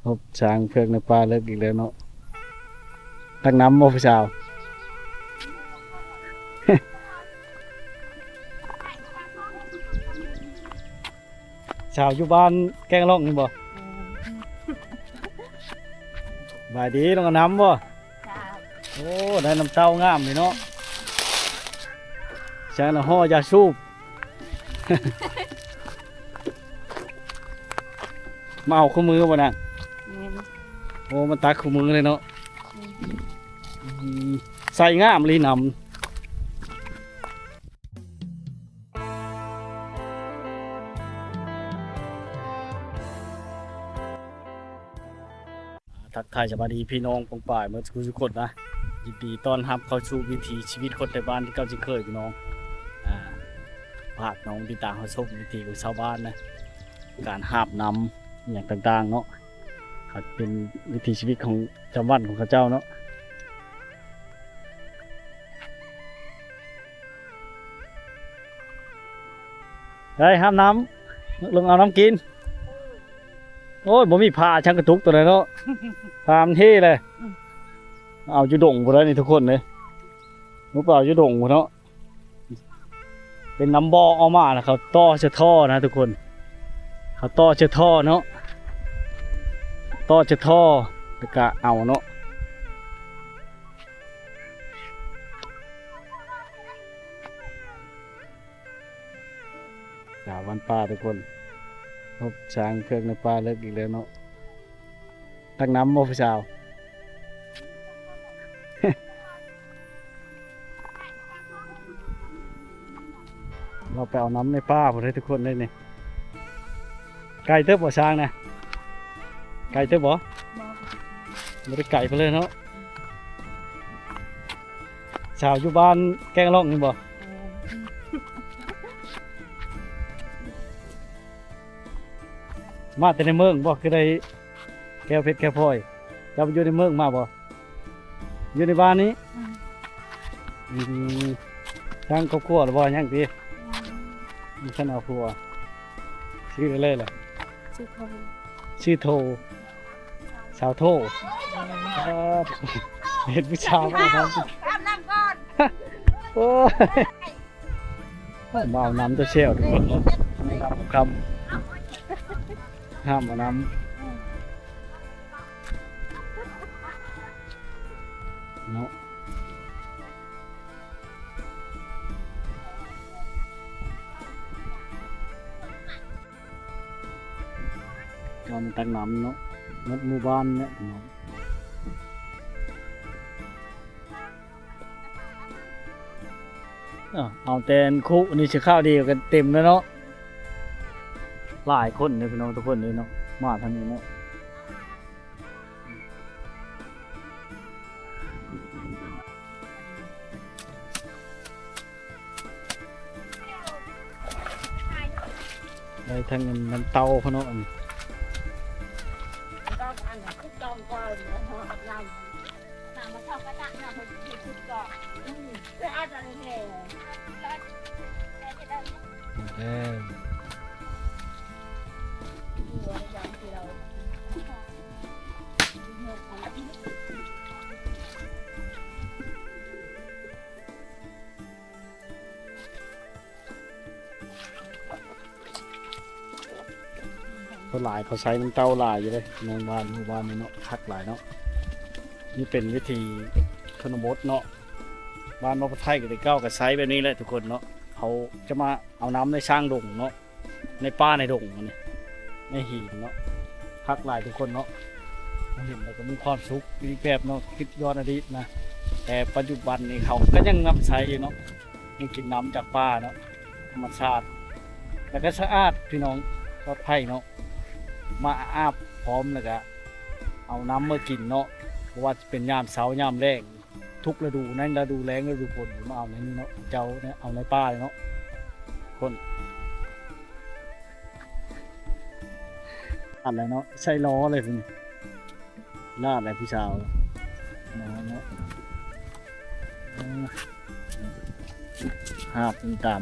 พบช้างเผือกในป่าเลิกอีกแล้วเนาะตักน้ำโมพี่สาว สาวอยู่บ้านแกงล่องนี่บ่บายดีต้องเอาน้ำบ่โอ้ได้น้ำเต้างามเลยเนาะช้างละห่อยาสูบ มาเอาคู่มือบ่น่ะโอ้มันตักคู่มือเลยเนาะใส่งามเลยนำทักทายสวัสดีพี่น้องปองป่ายเมื่อสักครู่ทุกคนนะยินดีต้อนรับเข้าสู่วิถีชีวิตคนในบ้านที่เก่าที่เคยพี่น้องภาคน้องที่ต่างเขาชมวิถีของชาวบ้านนะการหาบน้ำอย่างต่างๆเนาะเขาเป็นวิถีชีวิตของชาวบ้านของเขาเจ้าเนาะได้ห้ามน้ำลงเอาน้ำกินโอ้ยบ่มีผ้าช่างกระตุกตัวไหนเนาะพามนเท่เลยเอาจุดงหมดแล้วนี่ทุกคนเลยมุกเปล่าจุดงหมดเนาะเป็นน้ำบ่อออกมานะเขาต่อเชือกท่อนะทุกคนเขาต่อเชือกท่อเนาะต่อเชือกท่อแล้วก็เอาเนาะสาววันป่าทุกคนพบช้างเผือกในป่าเลิกอีกแล้วเนาะตักน้ำโมพี่สาว เราไปเอาน้ำในป่าหมดเลยทุกคนเลยนี่ไก่เติบบ่ช้างนะไก่เติบบ่ไม่ได้ไก่ไปเลยเนาะชาวอยู่บ้านแกงล่องนี่บ่มาแต่ในเมืองบ่คือได้แก้วเพชรแก้วพลอยเจ้าไปอยู่ในเมืองมาบ่อยู่ในบ้านนี้ช่างครอบครัวหรือบ่ยังตีมีฉันเอาครัวชื่ออะไรล่ะชื่อโทสาวโทเห็นผู้ชายมาทำอาบน้ำก่อน โอ้ยมาเอาน้ำตัวเชี่ยวทุกคนเนาะครับห้ามเอาน้ำเนาะเรามันตักน้ำเนาะนัดหมู่บ้านเนี่ยเนาะเอาแต่คุนี่ชื่อข้าวดีกันเต็มแล้วเนาะหลายคนเลยพี่น้องทุกคนเลยเนาะมาทางนี้เนาะได้ทั้งน้ำเต้าพะเนาะต้องก่อนนะฮะเราหนังมาชอบกระดาษหนังมาชุดก่อนแล้วอาจารย์แห่เขาหลายเขาใช้น้ำเต้าหลายอยู่เลยในบ้านหมู่บ้านนี่เนาะคักหลายเนาะนี่เป็นวิธีชนบทเนาะบ้านนกไทยกับเด็กเก้ากับไซแบบนี้แหละทุกคนเนาะเขาจะมาเอาน้ำในช่างดงเนาะในป่าในดงนี่ในหินเนาะคักหลายทุกคนเนาะเห็นแล้วก็มีความสุขมีแบบเนาะคิดย้อนอดีตนะแต่ปัจจุบันนี้เขาก็ยังนำใช้อยู่เนาะยังกินน้ำจากป่าเนาะธรรมชาติแล้วก็สะอาดพี่น้องปลอดภัยเนาะมาอาบพร้อมแล้วก็เอาน้ำมากินเนาะเพราะว่าเป็นยามเช้ายามแรงทุกฤดูนั่นฤดูแล้งฤดูฝนมาเอาในนี้เนาะเจ้าเนี่ยเอาในป่าเนาะคนอะไรเนาะใช่ล้อเลยพี่ลาดอะไรพี่สาวเนาะหาบตาม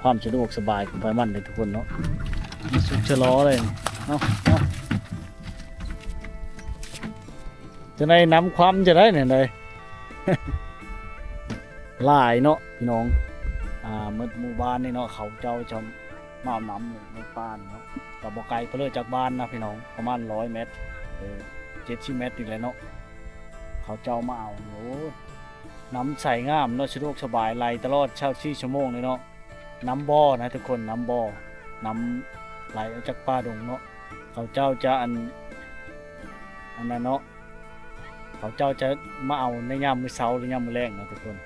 ความสะดวกสบายของไฟมันเลยทุกคนเนาะมีสุดชะล้อเลยเนาะ จะได้นำความจะได้เนี่ยเลย หลายเนาะพี่น้องหมู่บ้านนี่เนาะเขาเจ้าจะมาเอาน้ำในบ้านเนาะกับบ่ไกลไปเลยจากบ้านนะพี่น้องประมาณ100 เมตร70 เมตรนี่แหละเนาะเขาเจ้ามาเอาโอ้น้ำใสงามเนาะสะดวกสบายไหลตลอด24 ชั่วโมงเลยเนาะน้ำบ่อนะทุกคนน้ำบ่อน้ำไหลออกจากป่าดงเนาะเขาเจ้าจะอันนั้นเนาะเขาเจ้าจะมาเอาในยามมื้อเช้าหรือยามมื้อแลงนะทุกคน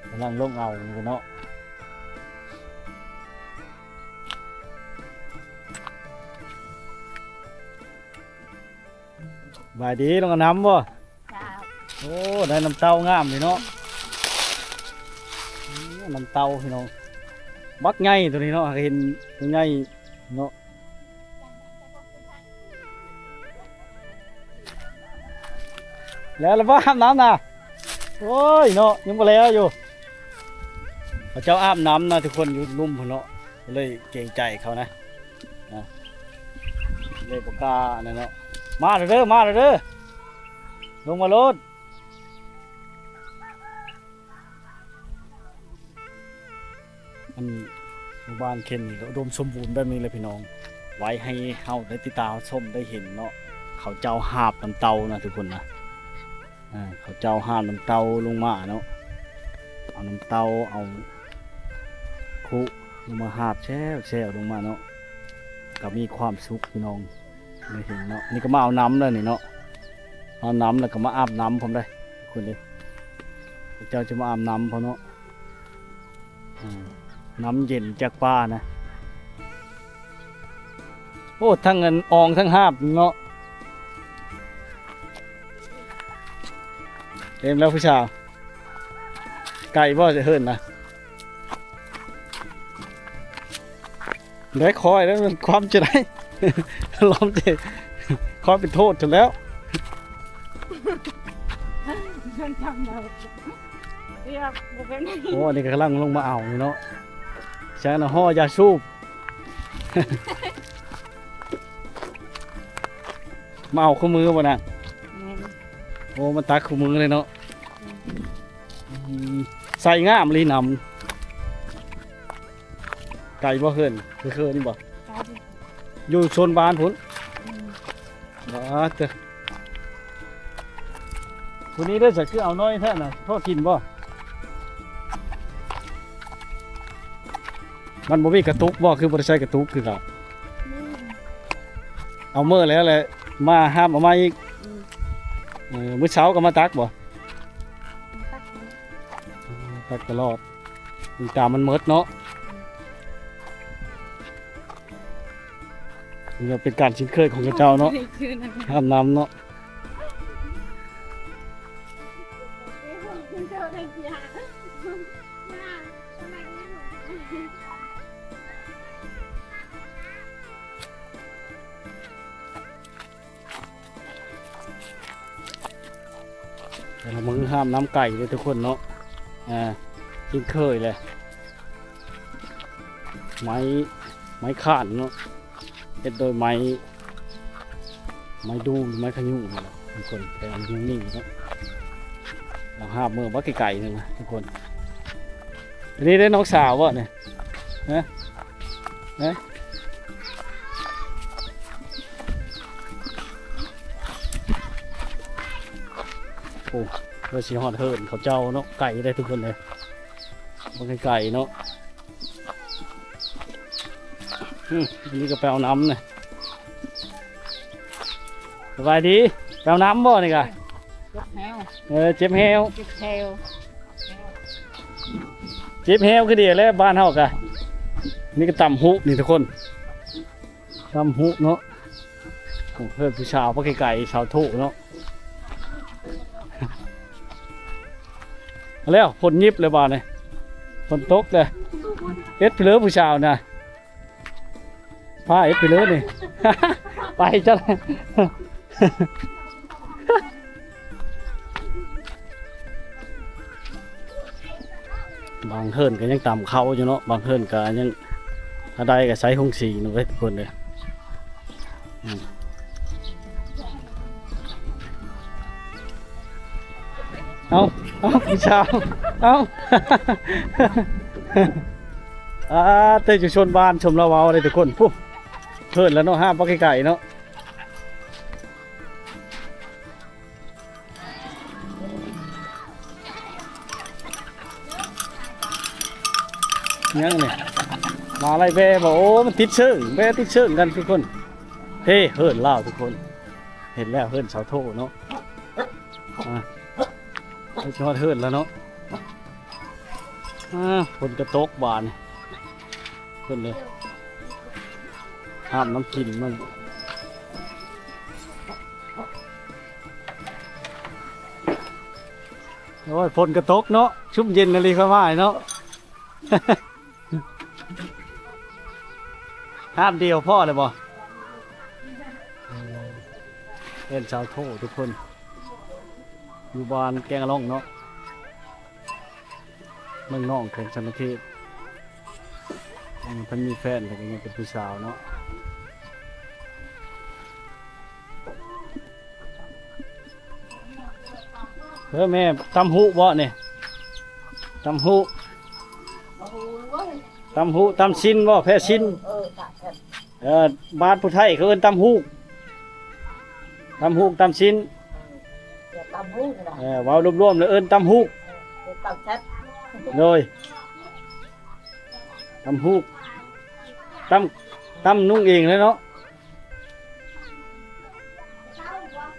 กำลังลงเอาอยู่เนาะบายดีลงกับน้ำบ่ จ้า โอ้ได้น้ำเต้างามเลยเนาะน้ำเต้าพี่น้องบักไงตัวนี้เนาะเห็นตัวไงเนาะแล้วว่าอาบน้ำนะโอ้ยเนาะยังบ่แล้วอยู่เขาเจ้าอาบน้ำนะทุกคนอยู่ลุ่มพุ่นเนาะเลยเกรงใจเขานะเลยปากกาเนี่ยเนาะมาเด้อมาเด้อลงมาโลดอันหมู่บ้านเคนนี่ก็อุดมสมบูรณ์แบบนี้เลยพี่น้องไว้ให้เฮาได้ติดตามชมได้เห็นเนาะเขาเจ้าหาบน้ำเตานะทุกคนนะเขาเจ้าหาบน้ำเตาลงมาเนาะเอาน้ำเตาเอาคุลงมาหาบแช่ลงมาเนาะก็มีความสุขพี่น้องได้เห็นเนาะนี่ก็มาเอาน้ำเลยนี่เนาะเอาน้ำแล้วก็มาอาบน้ำผมได้ทุกคนเลยเจ้าจะมาอาบน้ำเขาเนาะน้ำเย็นจากป่านะโอ้ทั้งเงินอองทั้งหาบเนาะเต็มแล้วผู้ชายไก่บ่จะเฮิรนนะได้คอยแล้วมันความจะได้ ล้อมเจ็คอยเป็นโทษถึงแล้ว จำเลยเรียกบุเป็น โอ้อันนี้ก็กำลังลงมาเอาเนาะใช้ห่อยาสูบ มาเอาคู่มือบ่นะโอ้มันตักคู่มือเลยเนาะใส่ง่ามลีนำไก่บ่เฮิรนคือนี่บ่อยู่โซนบ้านพุ่นบ้าเถอะคนนี้ได้สักคือเอาน้อยแท้น่ะพ่อกินบ่มันบ่มีกระตุกบ่คือบ่ได้ใช้กระตุกคือครับเอาเมื่อแล้วแหละมาห้ามเอามาอีกมื้อเช้าก็มาตักบ่ตักตลอดตามมันหมดเนาะนี่เป็นการชินเคยของเจ้าเนาะห้ามน้ำเนาะแต่เรามึงห้ามน้ำไก่เลยทุกคนเนาะชินเคยเลยไม้ข่านเนาะเฮ็ดโดยไม้ดูไม้ขยุ่งนะทุกคนแต่อันนิ่งๆเนาะเราห้ามมือว่าไก่ๆนึงนะทุกคนอันนี้ได้น้องสาววะเนี่ยนะโอ้เราสีหอดเฮิร์นเขาเจ้าเนาะไก่ได้ทุกคนเลยมันไก่เนาะอันนี้ก็แปลน้ำเนี่ยสบายดีแปลน้ำบ่นี่กะเจ็บแฮวเจ็บแฮวคือเดียวแล้วบ้านเฮากะนี่ก็ตำหุนี่ทุกคนตำหุเนาะเพื่อนผู้ชาวพวกไก่ชาวทุเนาะแล้วฝนยิบเลยบ้านเนี่ยฝนตกเลยเอ็ดเลือผู้ชาวนะพาเอ็ดไปเลยนี่ ไปจ้ะ บางเฮิร์นก็ยังต่ำเขาอยู่เนาะบางเฮิร์นก็ยัง ถ้าได้ก็ใช้หงสีนู่นไว้ทุกคนเลยเอาพี่ชาวเอาเตยจุชนบ้านชมละเว้าเลยทุกคนปุ๊บเพิ่นแล้วเนาะห้ามปลาไก่เนาะยังเนี่ยมาอะไรแบบอกโอ้มันติดเชิงแบติดเชิงกันทุกคนเฮ้เฮิร์นเล่าทุกคนเห็นแล้วเฮิร์นเสาโทเนาะชอดเฮิร์นแล้วเนาะคนกระตกบานเพิ่นเลยห้ามน้ำกินมันโอ้ยฝนกระตกเนาะชุ่มเย็นอะไรก็ว่าเนาะห้ามเดียวพ่อเลยบ่เล่นชาวโททุกคนอยู่บ้านแกงล่องเนาะเมืองน้องแข่งชนเทศเพิ่นมีแฟนแต่ก็ยังเป็นผู้สาวเนาะแม่ตำหูบ่เนี่ยตำหูตำชิ้นบ่แพ้ชิ้นบ้านผู้ไทยเขาเอิ้นตำหูตำชิ้นเว้ารวมๆเลยเอิ้นตำหูเลยตำหูตำนุ่งเองเลยเนาะ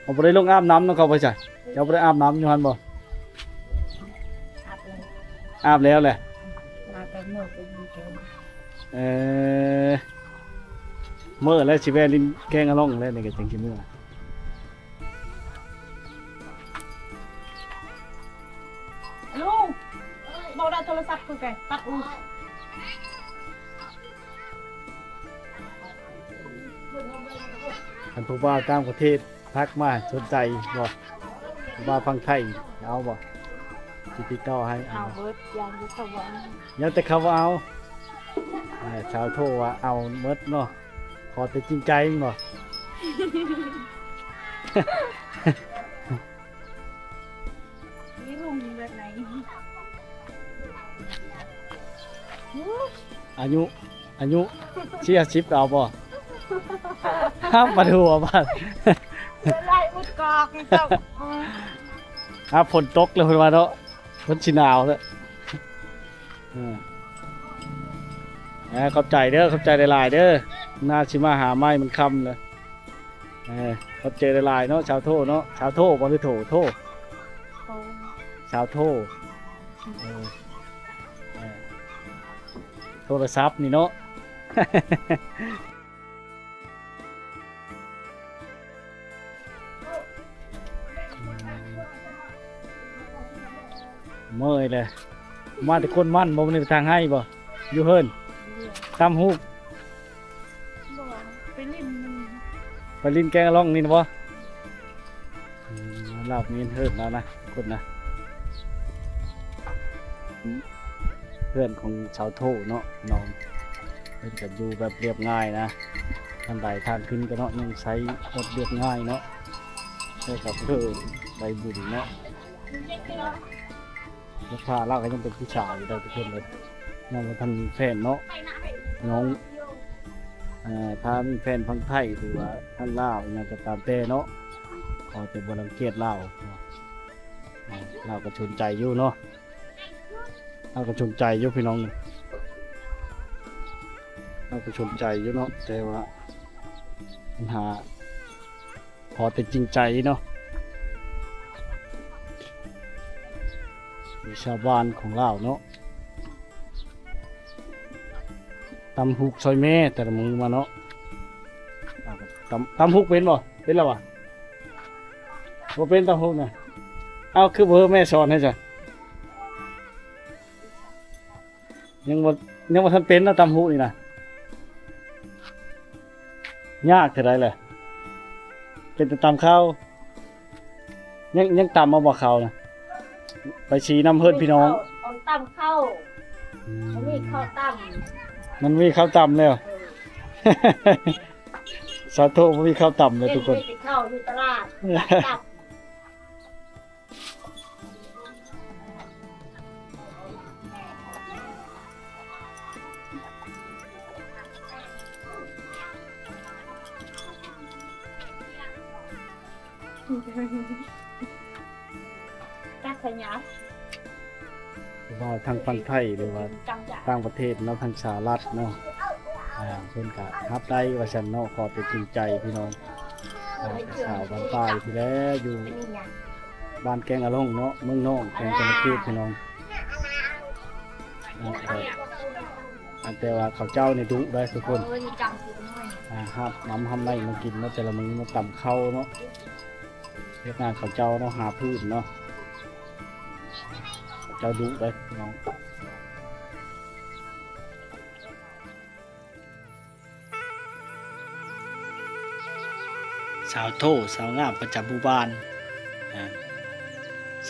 เอาไปได้ลงอาบน้ำต้องเข้าไปใช่เอาไปได้อาบน้ำอยู่หันบ่อาบแล้วแหละเมื่อแล้วสิแวลินแกงอะล่องแล้วนี่ก็จังสิเมื่อลุงบอกได้โทรศัพท์คือไงตัดอูท่านผู้ว่าต่างประเทศทักมาสนใจบ่ผู้ว่าฟังไทยเอาบ่สิติดต่อให้เอาเบิดยังอยู่สวรรค์ยังแต่เขาว่าเอาชาวโทว่าเอาเมดเนาะขอแต่จริงใจเนาะนี่ลุงแบบไหนอายุเชียชิปเอาบ่ห้ามมาดูบ้านไล่อุดกอกเจ้าฝนตกเลยเพิ่นว่าเนาะฝนสิหนาวแล้วขอบใจเด้อขอบใจหลายๆเด้อน่าสิมาหาไม้มันค่ำเลยขอบใจหลายๆเนาะชาวโทเนาะชาวโทบ่ได้โทชาวโทโทรศัพท์นี่เนาะเมื่อยเลยมาแต่คนมั่นบ่มีทางให้บ่อยู่เฮิรนตำฮูกไปลิ้นแกงล่องนี่นะบ่ลาบมีเฮิรนแล้วนะคนนะเพื่อนของชาวโทเนาะน้องเพิ่นก็อยู่แบบเรียบง่ายนะทางใดทางขึ้นก็เนาะยังใช้รถเรียบง่ายเนาะใช่ครับเพื่อใบบุญเนาะราคาเราก็ยังเป็นผู้ชายอยู่ได้ทุกคนเลยน้องมาทำแฟนเนาะน้องถ้ามีแฟนพังไทยหรือว่าท่านลาวยังจะตามแต่เนาะขอแต่บรังเกียจลาวเราก็ชนใจอยู่เนาะเราก็ชนใจอยู่พี่น้องเราก็ชนใจอยู่เนาะแต่ว่าปัญหาขอแต่จริงใจเนาะชาวบ้านของเราเนาะตำฮุกซอยแม่แต่ละมือมาเนาะตำฮุกเป็นบ่เป็นแล้ววะบ่เป็นตำฮุกนะเอาคือเบอร์แม่สอนให้จ้ะยังบ่ทันเป็นนะตำฮุกนี่นะยากเท่าไรเลยเป็นแต่ตำข้าวยังตำมาบ่ข้าวนะไปชี้น้ำเฮิรนพี่น้องเอาตั้มเข้าอันนี้เข้าตั้ม มันมีข้าวต่ำแล้ว สาธุมันมีข้าวต่ำเลยทุกคน ไปเข้าอยู่ตลาดตับตักขยับ ว่าทางฝั่งไทยหรือว่า จังจะ ต่างประเทศเนาะทางสหรัฐเนาะเพิ่นก็รับได้ว่าฉันเนาะขอเป็นจริงใจพี่น้องสาวบ้านใต้ที่แล้วอยู่บ้านแกงอะลงเนาะเมืองนอกแกงจันทร์พี่น้องอันแต่ว่าเขาวเจ้านี่ดุได้ทุกคน จังสิหน่อย ครับน้ำทำไรมากินเนาะแต่ละมื้อมาต่ำเข้าเนาะเฮ็ดงานเขาวเจ้าเนาะหาพืชเนาะเจ้าดุได้พี่น้องสาวโทสาวงามประจำหมู่บ้าน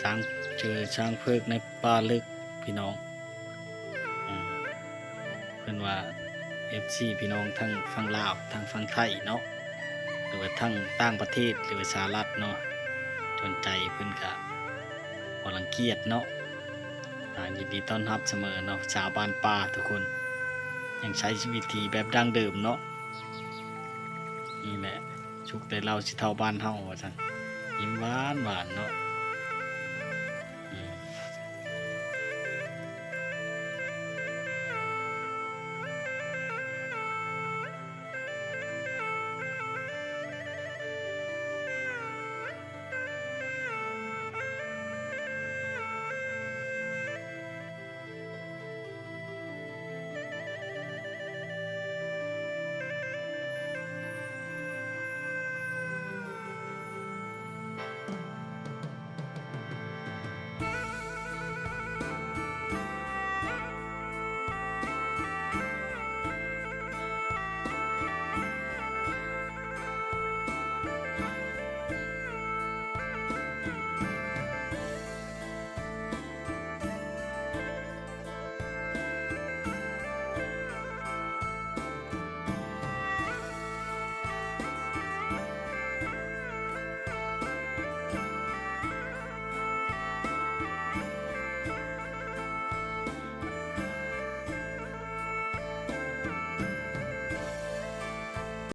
สร้างเจอช้างเพิกในป่าลึกพี่น้องเพิ่นว่า FC พี่น้องทั้งฝั่งลาวทั้งฝั่งไทยเนาะหรือว่าทั้งต่างประเทศหรือว่าสหรัฐเนาะสนใจเพิ่นก็บ่รังเกียจเนาะยินดีต้อนรับเสมอเนาะชาวบ้านป่าทุกคนยังใช้ชีวิตที่แบบดั้งเดิมเนาะนี่แหละชุกแต่เราสิเท่าบ้านเฮาว่าซั่นยิ้มหวานหวานเนาะ